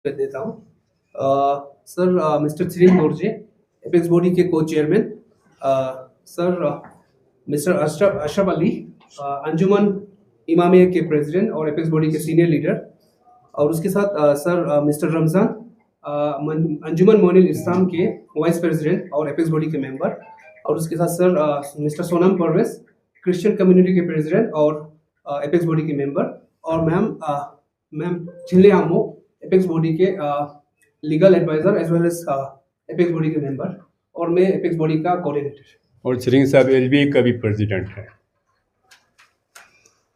कर देता हूँ। Sir Mister Tsering Dorje, apex body के co-chairman, sir Mister Ashraf Ali, Anjuman Imamia के प्रेसिडेंट और एपेक्स बॉडी के सीनियर लीडर, और उसके साथ सर मिस्टर रमज़ान, अंजुमन मोइनुल इस्लाम के वाइस प्रेसिडेंट और एपेक्स बॉडी के मेंबर, और उसके साथ sir Mister Sonam Parvez, Christian community के प्रेसिडेंट और एपेक्स बॉडी के मेंबर, और ma'am Chille Amo, apex body के legal advisor as well as apex body के मेंबर, और मैं एपेक्स बॉडी का कोऑर्डिनेटर। और सिरीन साहब एलबीए का भी प्रेसिडेंट है।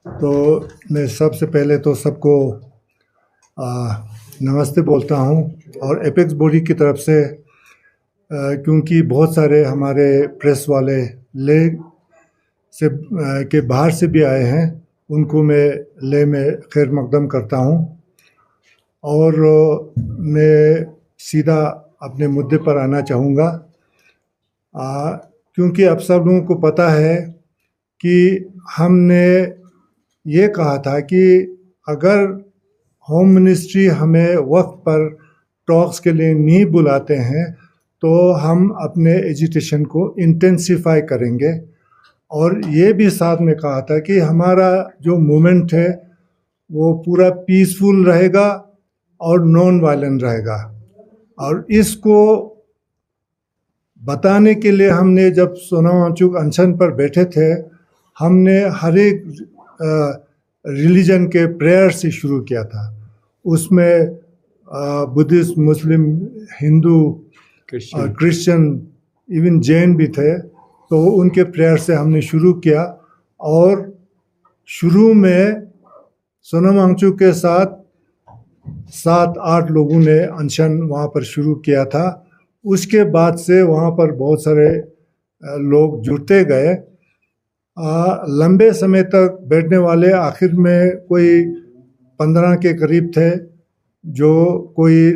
तो मैं सबसे पहले तो सबको नमस्ते बोलता हूं, और एपेक्स बॉडी की तरफ से क्योंकि बहुत सारे हमारे प्रेस वाले ले से के बाहर से भी आए हैं, उनको मैं ले में खैर मकदम करता हूं। और मैं सीधा अपने मुद्दे पर आना चाहूँगा, क्योंकि अब सब लोगों को पता है कि हमने ये कहा था कि अगर होम मिनिस्ट्री हमें वक्त पर टॉक्स के लिए नहीं बुलाते हैं तो हम अपने एजिटेशन को इंटेंसिफाई करेंगे। और ये भी साथ में कहा था कि हमारा जो मूवमेंट है वो पूरा पीसफुल रहेगा और नॉन वायलेंट रहेगा। और इसको बताने के लिए हमने जब सोनम वांगचुक अनशन पर बैठे थे, हमने हर एक रिलीजन के प्रेयर से शुरू किया था। उसमें बुद्धिस्ट, मुस्लिम, हिंदू, क्रिश्चियन, इवन जैन भी थे, तो उनके प्रेयर से हमने शुरू किया। और शुरू में सोनम वांगचुक के साथ 7-8 लोगों ने अनशन वहाँ पर शुरू किया था। उसके बाद से वहाँ पर बहुत सारे लोग जुड़ते गए। लंबे समय तक बैठने वाले आखिर में कोई 15 के करीब थे, जो कोई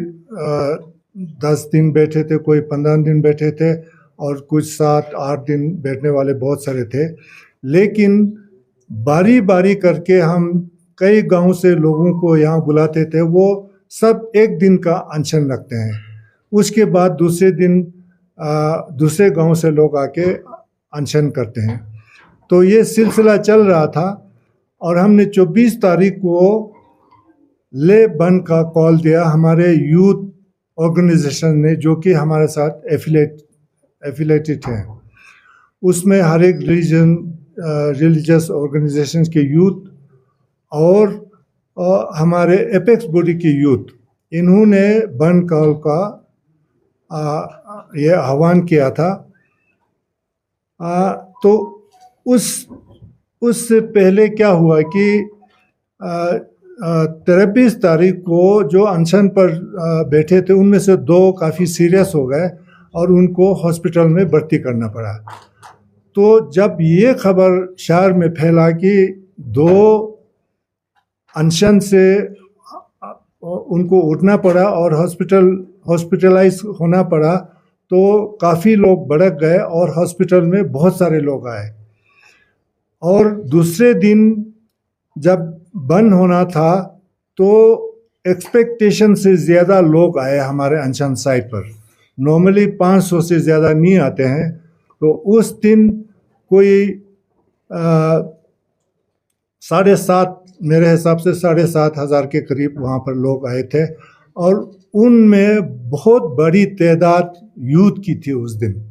10 दिन बैठे थे, कोई 15 दिन बैठे थे, और कुछ 7-8 दिन बैठने वाले बहुत सारे थे। लेकिन बारी बारी करके हम कई गांव से लोगों को यहाँ बुलाते थे, वो सब एक दिन का अनशन रखते हैं। उसके बाद दूसरे दिन दूसरे गांव से लोग आके अनशन करते हैं। तो ये सिलसिला चल रहा था, और हमने 24 तारीख को ले बंद का कॉल दिया हमारे यूथ ऑर्गेनाइजेशन ने, जो कि हमारे साथ एफिलेटेड हैं। उसमें हर एक रिलीजियस ऑर्गेनाइजेशन के यूथ और हमारे एपेक्स बॉडी के यूथ, इन्होंने बंद कॉल का ये आह्वान किया था। तो उससे पहले क्या हुआ कि 23 तारीख को जो अनशन पर बैठे थे, उनमें से 2 काफ़ी सीरियस हो गए और उनको हॉस्पिटल में भर्ती करना पड़ा। तो जब ये खबर शहर में फैला कि 2 अनशन से उनको उठना पड़ा और हॉस्पिटलाइज होना पड़ा, तो काफ़ी लोग भड़क गए और हॉस्पिटल में बहुत सारे लोग आए। और दूसरे दिन जब बंद होना था तो एक्सपेक्टेशन से ज़्यादा लोग आए हमारे अनशन साइट पर। नॉर्मली 500 से ज़्यादा नहीं आते हैं, तो उस दिन कोई 7,500, मेरे हिसाब से 7,500 के करीब वहाँ पर लोग आए थे। और उनमें बहुत बड़ी तादाद यूथ की थी उस दिन।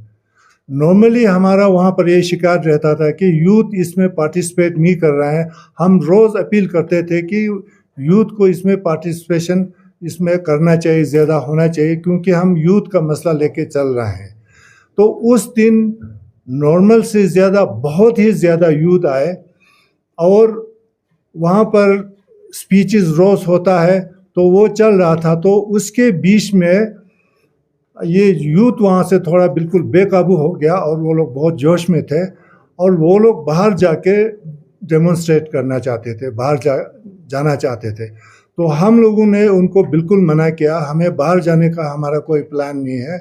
नॉर्मली हमारा वहाँ पर ये शिकायत रहता था कि यूथ इसमें पार्टिसिपेट नहीं कर रहा है। हम रोज़ अपील करते थे कि यूथ को इसमें पार्टिसिपेशन इसमें करना चाहिए, ज़्यादा होना चाहिए, क्योंकि हम यूथ का मसला लेके चल रहे हैं। तो उस दिन नॉर्मल से ज़्यादा, बहुत ही ज़्यादा यूथ आए, और वहाँ पर स्पीचेस रोज़ होता है तो वो चल रहा था। तो उसके बीच में ये यूथ वहाँ से थोड़ा बिल्कुल बेकाबू हो गया, और वो लोग बहुत जोश में थे, और वो लोग बाहर जाके डेमोन्स्ट्रेट करना चाहते थे, बाहर जाना चाहते थे। तो हम लोगों ने उनको बिल्कुल मना किया, हमें बाहर जाने का हमारा कोई प्लान नहीं है,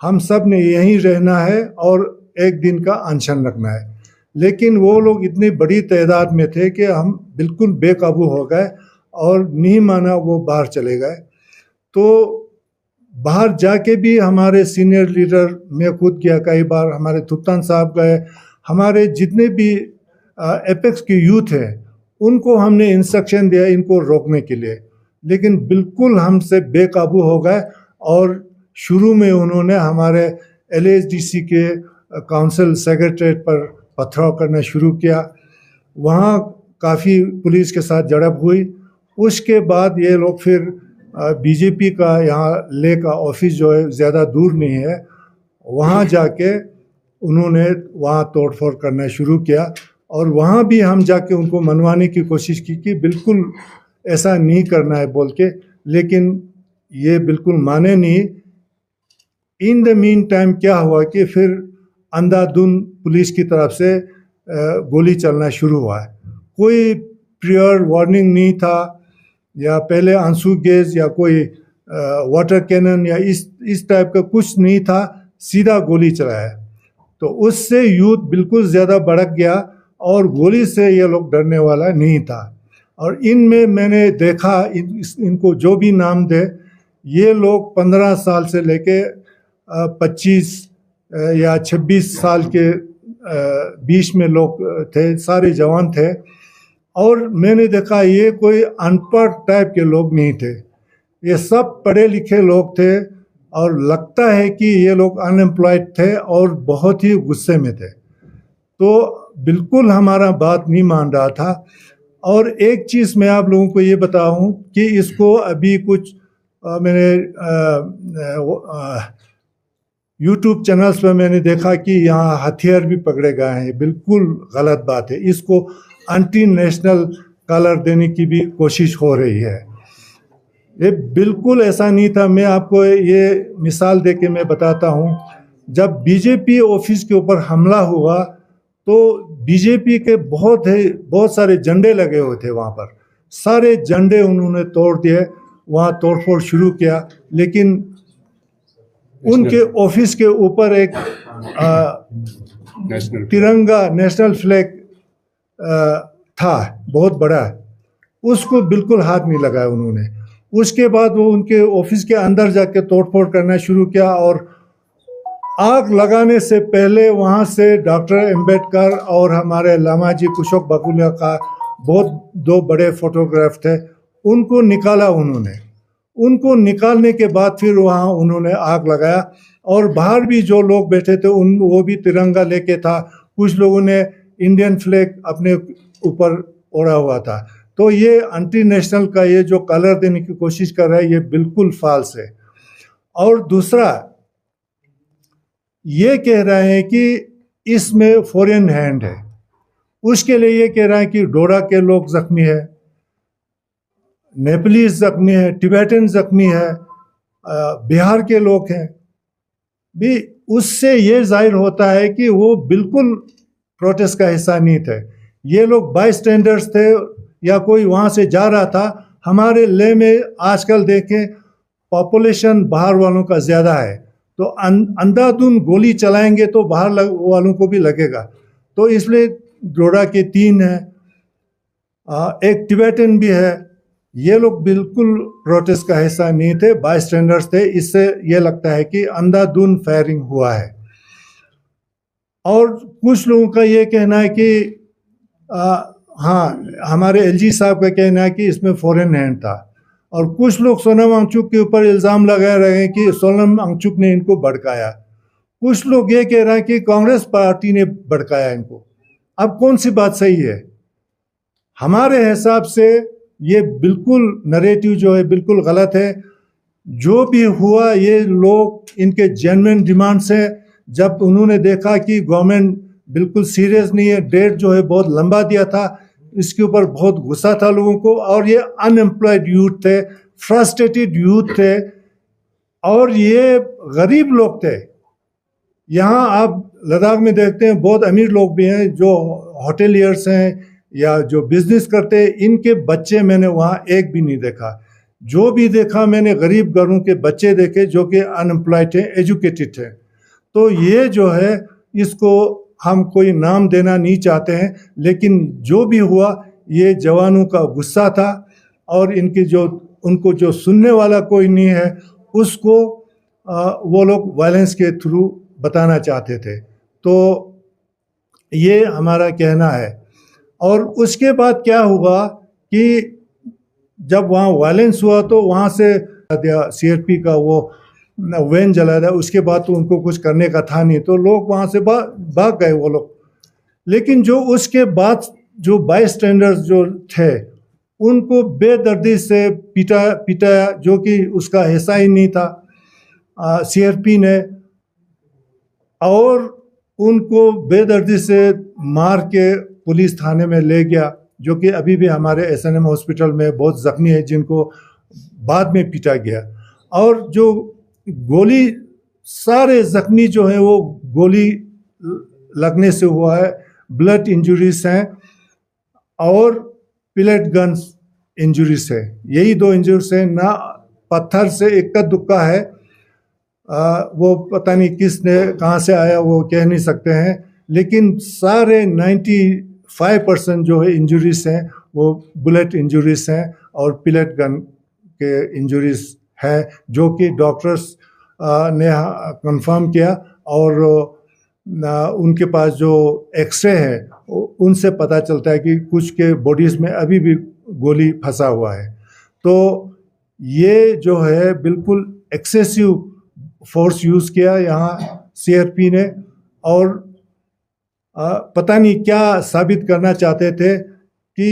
हम सब ने यहीं रहना है और एक दिन का अनशन रखना है। लेकिन वो लोग इतनी बड़ी तादाद में थे कि हम बिल्कुल बेकाबू हो गए और नहीं माना, वो बाहर चले गए। तो बाहर जाके भी हमारे सीनियर लीडर, मैं खुद गया कई बार, हमारे थुप्तान साहब गए, हमारे जितने भी एपेक्स के यूथ हैं उनको हमने इंस्ट्रक्शन दिया इनको रोकने के लिए, लेकिन बिल्कुल हमसे बेकाबू हो गए। और शुरू में उन्होंने हमारे LASDC के काउंसिल सेक्रेटरीट पर पथराव करना शुरू किया, वहाँ काफ़ी पुलिस के साथ झड़प हुई। उसके बाद ये लोग फिर बीजेपी का यहाँ ले का ऑफिस जो है ज़्यादा दूर नहीं है, वहाँ जाके उन्होंने वहाँ तोड़फोड़ करना शुरू किया। और वहाँ भी हम जाके उनको मनवाने की कोशिश की कि बिल्कुल ऐसा नहीं करना है बोल के, लेकिन ये बिल्कुल माने नहीं। इन द मीन टाइम क्या हुआ कि फिर अंधाधुंध पुलिस की तरफ से गोली चलना शुरू हुआ है। कोई प्रियर वार्निंग नहीं था, या पहले आंसू गैस या कोई वाटर कैनन या इस टाइप का कुछ नहीं था, सीधा गोली चलाया। तो उससे यूथ बिल्कुल ज़्यादा भड़क गया और गोली से ये लोग डरने वाला नहीं था। और इनमें मैंने देखा इनको जो भी नाम दे, ये लोग 15 साल से लेके 25 या 26 साल के बीच में लोग थे, सारे जवान थे। और मैंने देखा ये कोई अनपढ़ टाइप के लोग नहीं थे, ये सब पढ़े लिखे लोग थे। और लगता है कि ये लोग अनएम्प्लॉयड थे और बहुत ही गुस्से में थे, तो बिल्कुल हमारा बात नहीं मान रहा था। और एक चीज़ मैं आप लोगों को ये बताऊं कि इसको अभी कुछ मैंने यूट्यूब चैनल्स पर मैंने देखा कि यहाँ हथियार भी पकड़े गए हैं। बिल्कुल गलत बात है, इसको एंटी नेशनल कलर देने की भी कोशिश हो रही है। ये बिल्कुल ऐसा नहीं था। मैं आपको ये मिसाल दे के मैं बताता हूँ, जब बीजेपी ऑफिस के ऊपर हमला हुआ तो बीजेपी के बहुत सारे झंडे लगे हुए थे वहाँ पर, सारे झंडे उन्होंने तोड़ दिए, वहाँ तोड़फोड़ शुरू किया। लेकिन उनके ऑफिस के ऊपर एक तिरंगा नेशनल फ्लैग था बहुत बड़ा, उसको बिल्कुल हाथ नहीं लगाया उन्होंने। उसके बाद वो उनके ऑफिस के अंदर जाके तोड़फोड़ करना शुरू किया और आग लगाने से पहले वहाँ से डॉक्टर अंबेडकर और हमारे लामाजी कुशोक बाकुलिया का बहुत 2 बड़े फोटोग्राफ थे, उनको निकाला उन्होंने। उनको निकालने के बाद फिर वहाँ उन्होंने आग लगाया। और बाहर भी जो लोग बैठे थे वो भी तिरंगा लेके था, कुछ लोगों ने इंडियन फ्लैग अपने ऊपर ओढ़ा हुआ था। तो ये एंटी नेशनल का ये जो कलर देने की कोशिश कर रहा है, ये बिल्कुल फाल्स है। और दूसरा ये कह रहे हैं कि इसमें फॉरेन हैंड है, उसके लिए ये कह रहा है कि डोडा के लोग जख्मी है, नेपालीज जख्मी है, टिबेटन जख्मी है, बिहार के लोग हैं भी। उससे ये जाहिर होता है कि वो बिल्कुल प्रोटेस्ट का हिस्सा नहीं थे, ये लोग बाई स्टैंडर्ड्स थे या कोई वहाँ से जा रहा था। हमारे ले में आजकल देखें पॉपुलेशन बाहर वालों का ज़्यादा है, तो अंधाधुंध गोली चलाएंगे तो बाहर वालों को भी लगेगा। तो इसलिए डोडा के 3 हैं, एक टिबेटन भी है। ये लोग बिल्कुल प्रोटेस्ट का हिस्सा नहीं थे, बाई स्टैंडर्ड्स थे। इससे ये लगता है कि अंधाधुंध फायरिंग हुआ है। और कुछ लोगों का ये कहना है कि हाँ, हमारे LG साहब का कहना है कि इसमें फॉरेन हैंड था। और कुछ लोग सोनम वांगचुक के ऊपर इल्ज़ाम लगा रहे हैं कि सोनम वांगचुक ने इनको भड़काया। कुछ लोग ये कह रहे हैं कि कांग्रेस पार्टी ने भड़काया इनको। अब कौन सी बात सही है? हमारे हिसाब से ये बिल्कुल नरेटिव जो है बिल्कुल गलत है। जो भी हुआ ये लोग इनके जेन्युइन डिमांड्स हैं। जब उन्होंने देखा कि गवर्नमेंट बिल्कुल सीरियस नहीं है, डेट जो है बहुत लंबा दिया था, इसके ऊपर बहुत गुस्सा था लोगों को। और ये अनएम्प्लॉयड यूथ थे, फ्रस्ट्रेटेड यूथ थे और ये गरीब लोग थे। यहाँ आप लद्दाख में देखते हैं बहुत अमीर लोग भी हैं जो होटेलियर्स हैं या जो बिजनेस करते हैं, इनके बच्चे मैंने वहाँ एक भी नहीं देखा। जो भी देखा मैंने गरीब घरों के बच्चे देखे जो कि अनएम्प्लॉयड हैं, एजुकेटेड हैं। तो ये जो है इसको हम कोई नाम देना नहीं चाहते हैं, लेकिन जो भी हुआ ये जवानों का गुस्सा था और इनकी जो उनको जो सुनने वाला कोई नहीं है उसको वो लोग वायलेंस के थ्रू बताना चाहते थे। तो ये हमारा कहना है। और उसके बाद क्या हुआ कि जब वहाँ वायलेंस हुआ तो वहाँ से CRP का वो वैन जला दिया। उसके बाद तो उनको कुछ करने का था नहीं, तो लोग वहाँ से भाग गए वो लोग। लेकिन जो उसके बाद जो बाईस्टैंडर्स जो थे उनको बेदर्दी से पिटाया, जो कि उसका हिस्सा ही नहीं था CRP ने, और उनको बेदर्दी से मार के पुलिस थाने में ले गया, जो कि अभी भी हमारे SNM हॉस्पिटल में बहुत जख्मी है जिनको बाद में पीटा गया। और जो गोली, सारे जख्मी जो है वो गोली लगने से हुआ है, ब्लड इंजरीज हैं और पिलेट गन्स इंजरीज है। यही 2 इंजरीज हैं। ना पत्थर से इक्का दुक्का है, वो पता नहीं किसने कहाँ से आया वो कह नहीं सकते हैं, लेकिन सारे 95% जो है इंजरीज हैं वो बुलेट इंजरीज हैं और पिलेट गन के इंजरीज हैं, जो कि डॉक्टर्स ने कंफर्म किया। और उनके पास जो एक्सरे है उनसे पता चलता है कि कुछ के बॉडीज़ में अभी भी गोली फंसा हुआ है। तो ये जो है बिल्कुल एक्सेसिव फोर्स यूज़ किया यहाँ CRP ने, और पता नहीं क्या साबित करना चाहते थे कि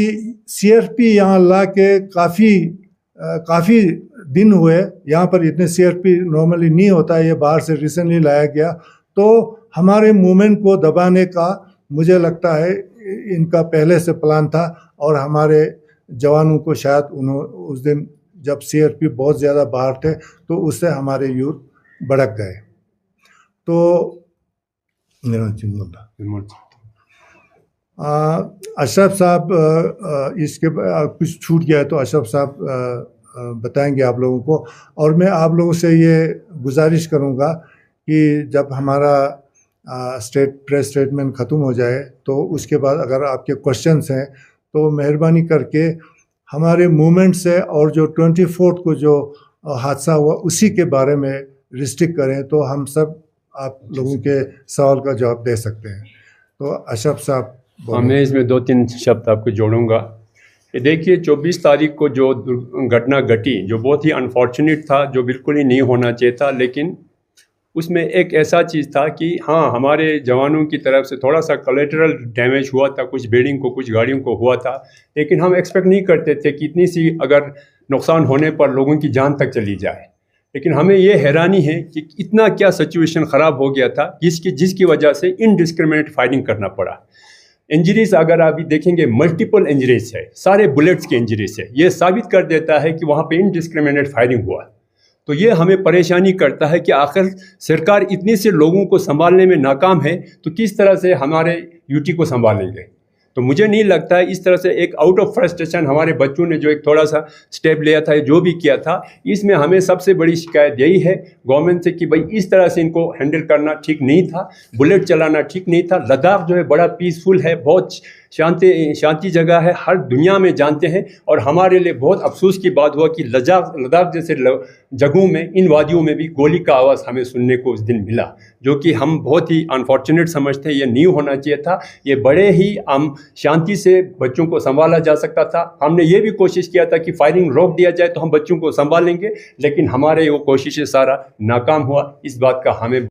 CRP यहाँ ला के काफ़ी दिन हुए। यहाँ पर इतने CRP नॉर्मली नहीं होता है, ये बाहर से रिसेंटली लाया गया। तो हमारे मूवमेंट को दबाने का मुझे लगता है इनका पहले से प्लान था, और हमारे जवानों को शायद उस दिन जब CRP बहुत ज़्यादा बाहर थे तो उससे हमारे यूथ भड़क गए। तो अशरफ साहब, इसके कुछ छूट गया है तो अशरफ साहब बताएंगे आप लोगों को। और मैं आप लोगों से ये गुजारिश करूँगा कि जब हमारा प्रेस स्टेटमेंट ख़त्म हो जाए तो उसके बाद अगर आपके क्वेश्चंस हैं तो मेहरबानी करके हमारे मूवमेंट से और जो 24 को जो हादसा हुआ उसी के बारे में रिस्ट्रिक्ट करें, तो हम सब आप लोगों के सवाल का जवाब दे सकते हैं। तो अशरफ साहब, मैं इसमें 2-3 शब्द आपको जोड़ूंगा। देखिए 24 तारीख को जो घटना घटी, जो बहुत ही अनफॉर्चुनेट था, जो बिल्कुल ही नहीं होना चाहिए था, लेकिन उसमें एक ऐसा चीज़ था कि हाँ, हमारे जवानों की तरफ से थोड़ा सा कोलेटरल डैमेज हुआ था, कुछ बिल्डिंग को, कुछ गाड़ियों को हुआ था, लेकिन हम एक्सपेक्ट नहीं करते थे कि इतनी सी अगर नुकसान होने पर लोगों की जान तक चली जाए। लेकिन हमें ये हैरानी है कि इतना क्या सिचुएशन ख़राब हो गया था जिसकी वजह से इनडिस्क्रिमिनेट फायरिंग करना पड़ा। इंजरीज अगर आप देखेंगे मल्टीपल इंजरीज है, सारे बुलेट्स के इंजरीज है। ये साबित कर देता है कि वहाँ पे इनडिस्क्रिमिनेट फायरिंग हुआ। तो ये हमें परेशानी करता है कि आखिर सरकार इतने से लोगों को संभालने में नाकाम है, तो किस तरह से हमारे यूटी को संभालेंगे। तो मुझे नहीं लगता है इस तरह से एक आउट ऑफ फ्रस्ट्रेशन हमारे बच्चों ने जो एक थोड़ा सा स्टेप लिया था, जो भी किया था, इसमें हमें सबसे बड़ी शिकायत यही है गवर्नमेंट से कि भाई इस तरह से इनको हैंडल करना ठीक नहीं था, बुलेट चलाना ठीक नहीं था। लद्दाख जो है बड़ा पीसफुल है, बहुत शांति जगह है, हर दुनिया में जानते हैं। और हमारे लिए बहुत अफसोस की बात हुआ कि लद्दाख जैसे जगहों में, इन वादियों में भी गोली का आवाज़ हमें सुनने को उस दिन मिला, जो कि हम बहुत ही अनफॉर्चुनेट समझते हैं। ये नहीं होना चाहिए था। ये बड़े ही शांति से बच्चों को संभाला जा सकता था। हमने ये भी कोशिश किया था कि फायरिंग रोक दिया जाए तो हम बच्चों को संभालेंगे, लेकिन हमारे वो कोशिशें सारा नाकाम हुआ। इस बात का हमें